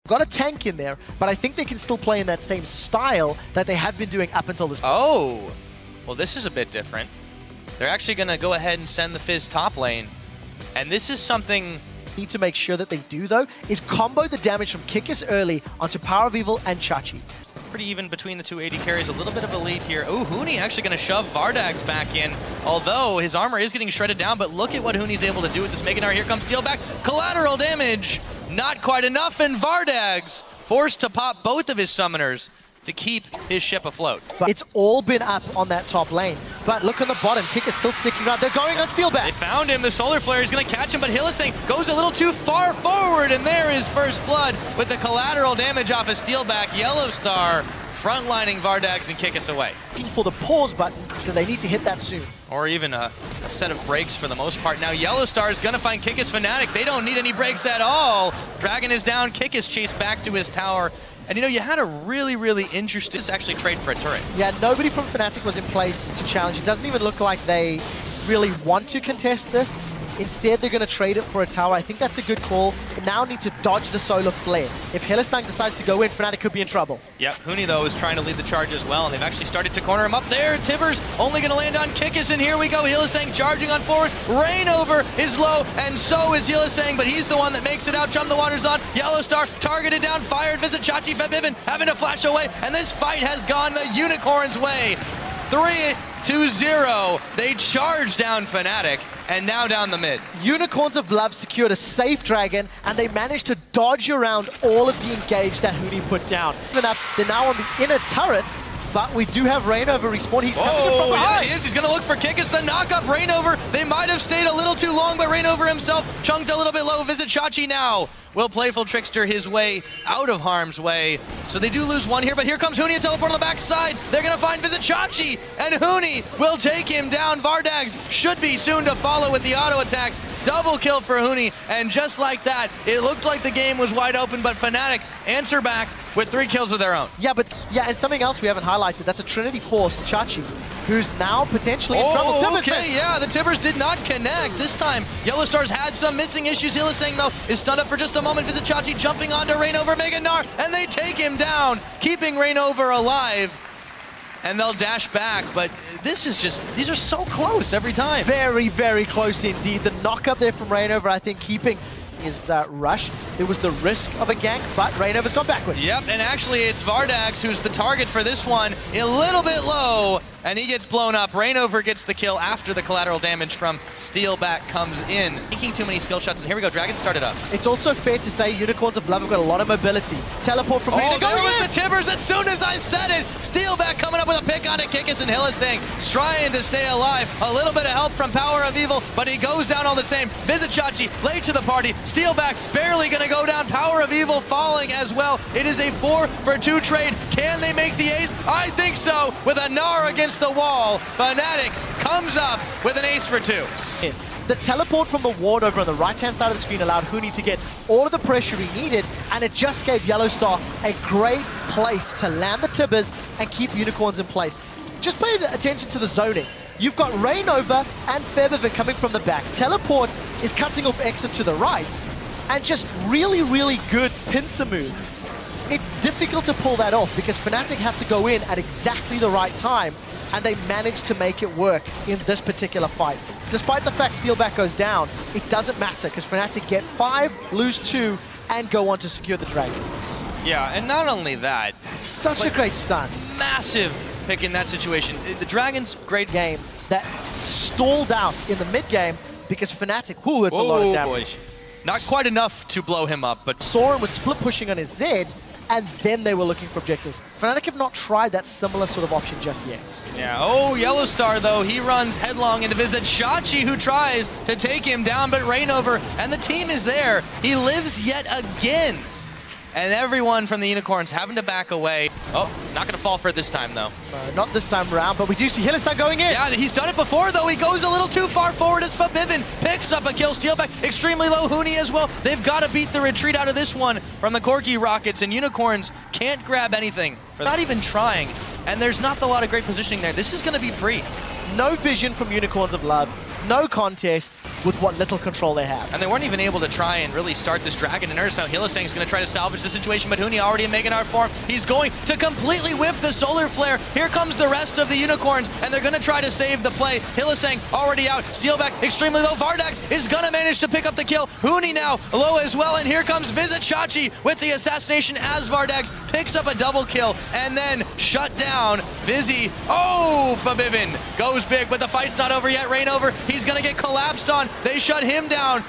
Got a tank in there, but I think they can still play in that same style that they have been doing up until this point. Oh, well, this is a bit different. They're actually going to go ahead and send the Fizz top lane. And this is something... Need to make sure that they do, though, is combo the damage from Kikis early onto PowerOfEvil and Chachi. Pretty even between the two AD carries, a little bit of a lead here. Oh, Huni actually going to shove Vardags back in, although his armor is getting shredded down, but look at what Huni's able to do with this Mega Gnar. Here comes Steel back, collateral damage, not quite enough, and Vardags forced to pop both of his summoners to keep his ship afloat. But it's all been up on that top lane. But look on the bottom, Kick is still sticking around. They're going on Steelback. They found him, the Solar Flare is going to catch him, but Hylissang goes a little too far forward, and there is first blood with the collateral damage off of Steelback. Yellow Star frontlining Vardags and Kikis away. Looking for the pause button, because they need to hit that soon. Or even a set of breaks for the most part. Now Yellow Star is going to find Kikis Fnatic. They don't need any breaks at all. Dragon is down, Kikis chased back to his tower. And you know, you had a really interesting actually trade for a turret. Yeah, nobody from Fnatic was in place to challenge. It doesn't even look like they really want to contest this. Instead, they're going to trade it for a tower. I think that's a good call. They now need to dodge the Solar Flare. If Hylissang decides to go in, Fnatic could be in trouble. Yep, Huni, though, is trying to lead the charge as well, and they've actually started to corner him up there. Tibbers only going to land on Kikis, and here we go. Hylissang charging on forward. Rainover is low, and so is Hylissang, but he's the one that makes it out. Jump the waters on. Yellow Star targeted down, fired. Visit Chachi, Febiven having to flash away, and this fight has gone the Unicorn's way. 3-0. They charge down Fnatic, and now down the mid. Unicorns of Love secured a safe dragon, and they managed to dodge around all of the engage that Huni put down. They're now on the inner turret, but we do have Rainover respawn. He's coming in from behind. Yeah, he is. He's going to look for Kikis. The knock-up Rainover. They might have stayed a little too long, but Rainover himself chunked a little bit low. Visit Chachi now. Will Playful Trickster his way out of harm's way. So they do lose one here, but here comes Huni and teleport on the backside. They're going to find Visit Chachi, and Huni will take him down. Vardags should be soon to follow with the auto attacks. Double kill for Huni, and just like that, it looked like the game was wide open, but Fnatic answer back with 3 kills of their own. Yeah, and something else we haven't highlighted, that's a Trinity Force Chachi, who's now potentially in trouble. Okay, yeah, the Tibbers did not connect. This time, Yellow Star's had some missing issues. Hylissang, though, is stunned up for just a moment. Visit Chachi jumping onto Rainover, Mega Gnar, and they take him down, keeping Rainover alive. And they'll dash back, but this is just, these are so close every time. Very close indeed. The knock-up there from Rainover, I think, keeping his rush. There was the risk of a gank, but Rainover's gone backwards. Yep, and actually it's Vardags who's the target for this one. A little bit low, and he gets blown up. Rainover gets the kill after the collateral damage from Steelback comes in. Making too many skill shots, and here we go, Dragon started up. It's also fair to say Unicorns of Love have got a lot of mobility. Teleport from there was the Tibbers as soon as I said it. Steelback coming up with a pick on it. Kikis and Hylissang trying to stay alive. A little bit of help from PowerOfEvil, but he goes down all the same. Visit Chachi late to the party. Steelback barely going to go down. PowerOfEvil falling as well. It is a 4-for-2 trade. Can they make the ace? I think so. With a Gnar against the wall, Fnatic comes up with an ace for 2. The teleport from the ward over on the right-hand side of the screen allowed Huni to get all of the pressure he needed, and it just gave Yellow Star a great place to land the Tibbers and keep Unicorns in place. Just pay attention to the zoning. You've got Rainover and Febiven coming from the back. Teleport is cutting off exit to the right, and just really good pincer move. It's difficult to pull that off because Fnatic have to go in at exactly the right time, and they managed to make it work in this particular fight. Despite the fact Steelback goes down, it doesn't matter because Fnatic get 5, lose 2, and go on to secure the Dragon. Yeah, and not only that. Such a great stun. Massive pick in that situation. The Dragon's great game that stalled out in the mid game because Fnatic, it's a lot of damage. Boy. Not quite enough to blow him up, but Soren was split pushing on his Z, and then they were looking for objectives. Fnatic have not tried that similar sort of option just yet. Yeah, Yellow Star, though, he runs headlong into Visit Chachi, who tries to take him down, but Rainover, and the team is there. He lives yet again. And everyone from the Unicorns having to back away. Oh, not going to fall for it this time, though. Not this time around, but we do see Hylissang going in. Yeah, he's done it before, though. He goes a little too far forward as Febiven picks up a kill. Steelback extremely low. Huni as well. They've got to beat the retreat out of this one from the Corki Rockets, and Unicorns can't grab anything. Not even trying, and there's not a lot of great positioning there. This is going to be free. No vision from Unicorns of Love. no contest with what little control they have. And they weren't even able to try and really start this Dragon. And notice how Hylissang is going to try to salvage the situation, but Huni already in Meganar form. He's going to completely whiff the Solar Flare. Here comes the rest of the Unicorns, and they're going to try to save the play. Hylissang already out. Steelback extremely low. Vardax is going to manage to pick up the kill. Huni now low as well, and here comes Vizichachi with the assassination as Vardax picks up a double kill and then shut down Vizzy. Oh, Febiven goes big, but the fight's not over yet. Rainover, he's going to get collapsed on. They shut him down,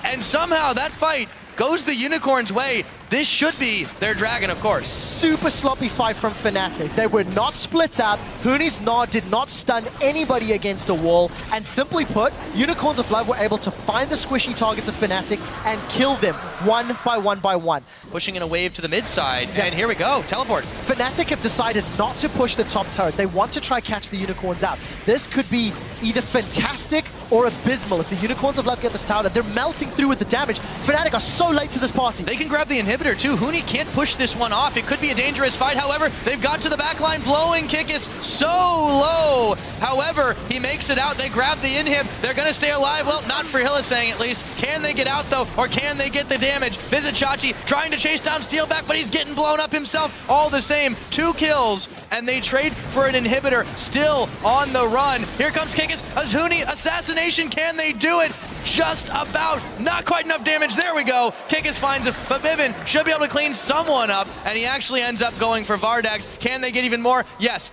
and somehow that fight goes the Unicorn's way. This should be their Dragon, of course. Super sloppy fight from Fnatic. They were not split up. Huni's nod did not stun anybody against a wall. And simply put, Unicorns of Love were able to find the squishy targets of Fnatic and kill them one by one by one. Pushing in a wave to the mid side, and here we go, teleport. Fnatic have decided not to push the top turret. They want to try catch the Unicorns out. This could be either fantastic or abysmal. If the Unicorns of Love get this tower, they're melting through with the damage. Fnatic are so late to this party. They can grab the inhibitor too. Huni can't push this one off. It could be a dangerous fight. However, they've got to the backline. Blowing kick is so low. However, he makes it out. They grab the inhib. They're going to stay alive. Well, not for Hylissang at least. Can they get out though, or can they get the damage? Vizichachi trying to chase down Steelback, but he's getting blown up himself. All the same, 2 kills, and they trade for an inhibitor. Still on the run. Here comes Kikis. Huni assassination. Can they do it? Just about. Not quite enough damage. There we go. Kikis finds him, but Febiven should be able to clean someone up, and he actually ends up going for Vardax. Can they get even more? Yes.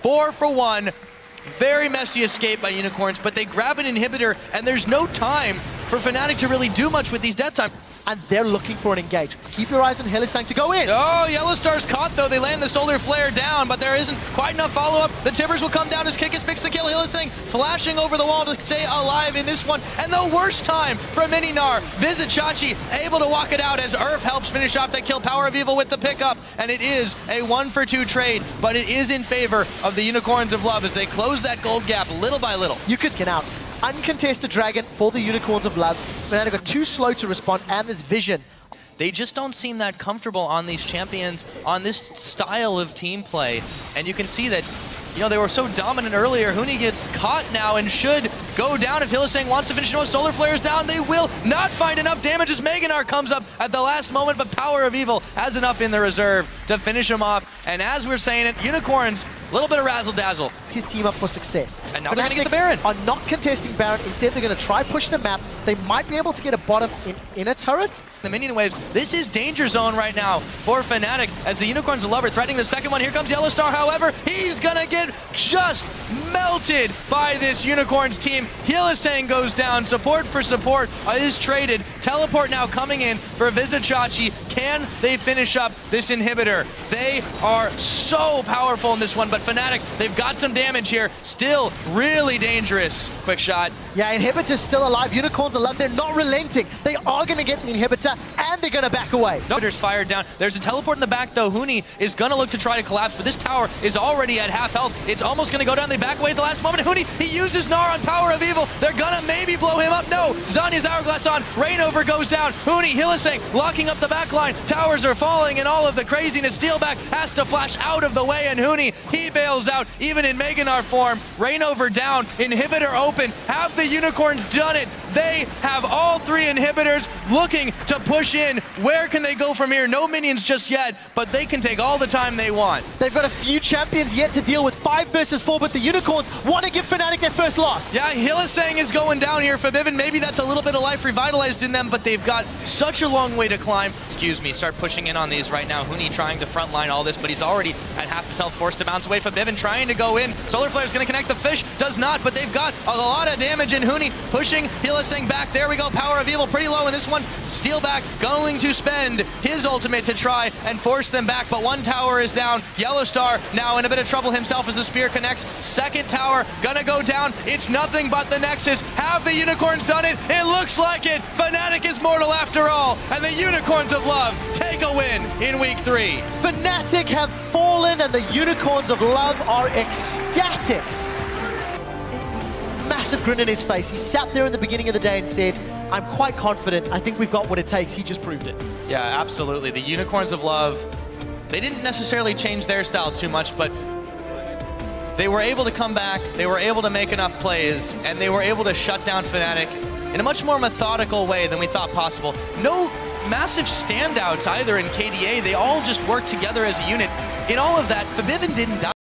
4 for 1. Very messy escape by Unicorns, but they grab an inhibitor, and there's no time for Fnatic to really do much with these death time. And they're looking for an engage. Keep your eyes on Hylissang to go in. Oh, Yellowstar's caught though. They land the Solar Flare down, but there isn't quite enough follow-up. The Tibbers will come down as Kikis picks the kill. Hylissang flashing over the wall to stay alive in this one. And the worst time for Mininar. Vizichachi able to walk it out as Urf helps finish off that kill. PowerOfEvil with the pickup. And it is a 1-for-2 trade, but it is in favor of the Unicorns of Love as they close that gold gap little by little. You could get out. Uncontested Dragon for the Unicorns of Love. Fnatic are too slow to respond, and this vision. They just don't seem that comfortable on these champions, on this style of team play. And you can see that, you know, they were so dominant earlier. Huni gets caught now and should go down. If Hylissang wants to finish with Solar Flares down, they will not find enough damage as Meganar comes up at the last moment, but PowerOfEvil has enough in the reserve to finish him off. And as we're saying it, Unicorns, a little bit of razzle-dazzle. His team up for success. And now they're going to get the Baron. Are not contesting Baron. Instead, they're going to try push the map. They might be able to get a bottom in a turret. The minion waves. This is danger zone right now for Fnatic as the Unicorns of Love are threatening the second one. Here comes Yellowstar. However, he's going to get just melted by this Unicorns team. Hylissang goes down. Support for support is traded. Teleport now coming in for Vizichachi. Can they finish up this inhibitor? They are so powerful in this one, but Fnatic, they've got some damage here. Still really dangerous. Quick shot. Yeah, inhibitor's still alive. Unicorns of Love, they're not relenting. They are going to get the inhibitor, and they're going to back away. Inhibitor's fired down. There's a teleport in the back, though. Huni is going to look to try to collapse, but this tower is already at half health. It's almost going to go down. They back away at the last moment. Huni, he uses Gnar on PowerOfEvil. They're going to maybe blow him up. No, Zanya's Hourglass on. Rainover goes down. Huni, Hylissang locking up the back line. Towers are falling, and all of the craziness. Steelback has to flash out of the way, and Huni, he bails out, even in Meganar form. Rainover down, inhibitor open. Have the Unicorns done it? They have all 3 inhibitors looking to push in. Where can they go from here? No minions just yet, but they can take all the time they want. They've got a few champions yet to deal with. 5 versus 4, but the Unicorns want to give Fnatic their first loss. Yeah, Hylissang is going down here. Febiven, maybe that's a little bit of life revitalized in them, but they've got such a long way to climb. Excuse me, start pushing in on these right now. Huni trying to frontline all this, but he's already at half his health, forced to bounce away. Febiven trying to go in. Solar Flare is going to connect the fish, does not, but they've got a lot of damage in Huni, pushing Hylissang back. There we go, PowerOfEvil pretty low in this one. Steelback going to spend his ultimate to try and force them back, but one tower is down. Yellowstar now in a bit of trouble himself as the spear connects. Second tower gonna go down. It's nothing but the Nexus. Have the Unicorns done it? It looks like it. Fnatic is mortal after all, and the Unicorns of Love take a win in week 3. Fnatic have fallen, and the Unicorns of Love are ecstatic. Massive grin in his face. He sat there in the beginning of the day and said, I'm quite confident. I think we've got what it takes. He just proved it. Yeah, absolutely. The Unicorns of Love, they didn't necessarily change their style too much, but they were able to come back, they were able to make enough plays, and they were able to shut down Fnatic in a much more methodical way than we thought possible. No massive standouts either in KDA. They all just worked together as a unit. In all of that, Febiven didn't die.